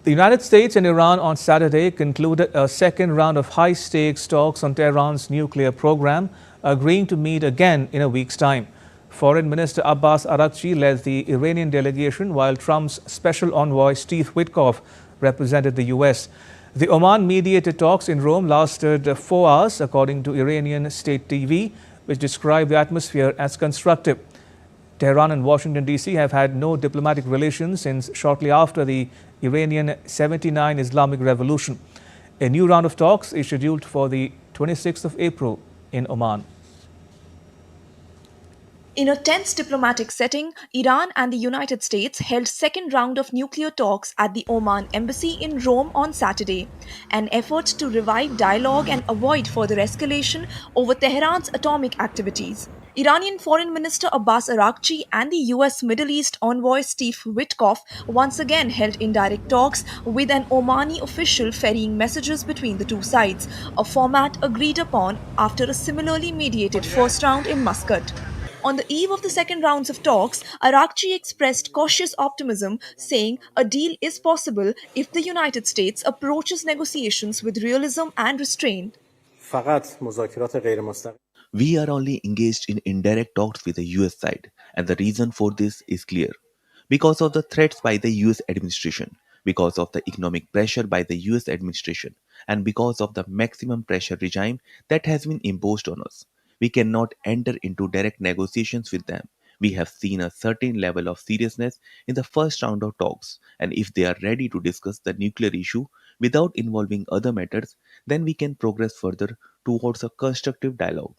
The United States and Iran on Saturday concluded a second round of high-stakes talks on Tehran's nuclear program, agreeing to meet again in a week's time. Foreign Minister Abbas Araghchi led the Iranian delegation, while Trump's special envoy Steve Witkoff represented the U.S. The Oman-mediated talks in Rome lasted 4 hours, according to Iranian state TV, which described the atmosphere as constructive. Tehran and Washington, D.C. have had no diplomatic relations since shortly after the Iranian 79 Islamic Revolution. A new round of talks is scheduled for the 26th of April in Oman. In a tense diplomatic setting, Iran and the United States held second round of nuclear talks at the Oman embassy in Rome on Saturday, an effort to revive dialogue and avoid further escalation over Tehran's atomic activities. Iranian Foreign Minister Abbas Araghchi and the US Middle East envoy Steve Witkoff once again held indirect talks with an Omani official ferrying messages between the two sides, a format agreed upon after a similarly mediated first round in Muscat. On the eve of the second rounds of talks, Araghchi expressed cautious optimism, saying a deal is possible if the United States approaches negotiations with realism and restraint. We are only engaged in indirect talks with the US side, and the reason for this is clear. Because of the threats by the US administration, because of the economic pressure by the US administration, and because of the maximum pressure regime that has been imposed on us. We cannot enter into direct negotiations with them. We have seen a certain level of seriousness in the first round of talks, and if they are ready to discuss the nuclear issue without involving other matters, then we can progress further towards a constructive dialogue.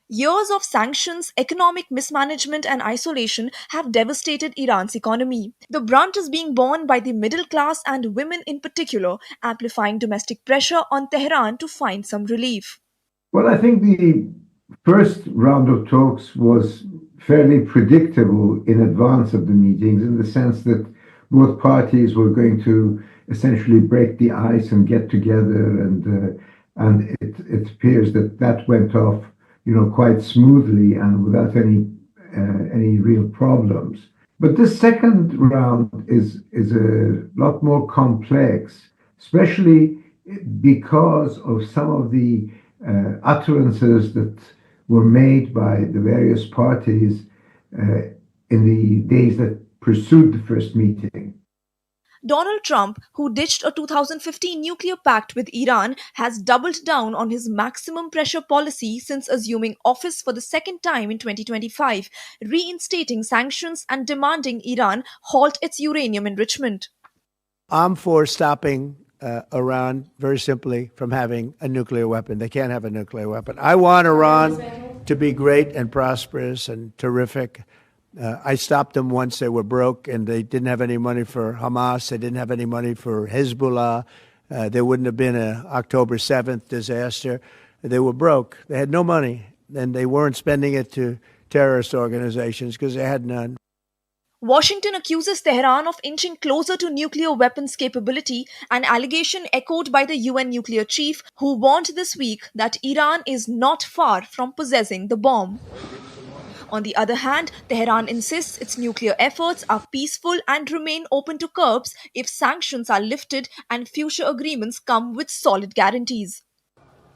Years of sanctions, economic mismanagement, and isolation have devastated Iran's economy. The brunt is being borne by the middle class and women in particular, amplifying domestic pressure on Tehran to find some relief. Well, I think the first round of talks was fairly predictable in advance of the meetings, in the sense that both parties were going to essentially break the ice and get together, and it appears that that went off, quite smoothly and without any real problems. But this second round is a lot more complex, especially because of some of the utterances that were made by the various parties in the days that pursued the first meeting. Donald Trump, who ditched a 2015 nuclear pact with Iran, has doubled down on his maximum pressure policy since assuming office for the second time in 2025, reinstating sanctions and demanding Iran halt its uranium enrichment. I'm for stopping Iran, very simply, from having a nuclear weapon. They can't have a nuclear weapon. I want Iran to be great and prosperous and terrific. I stopped them once they were broke and they didn't have any money for Hamas. They didn't have any money for Hezbollah. There wouldn't have been an October 7th disaster. They were broke. They had no money, and they weren't spending it to terrorist organizations because they had none. Washington accuses Tehran of inching closer to nuclear weapons capability, an allegation echoed by the UN nuclear chief, who warned this week that Iran is not far from possessing the bomb. On the other hand, Tehran insists its nuclear efforts are peaceful and remain open to curbs if sanctions are lifted and future agreements come with solid guarantees.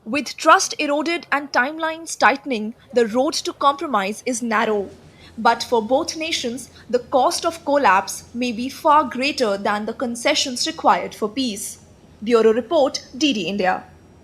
With trust eroded and timelines tightening, the road to compromise is narrow. But for both nations, the cost of collapse may be far greater than the concessions required for peace. Bureau Report, DD India.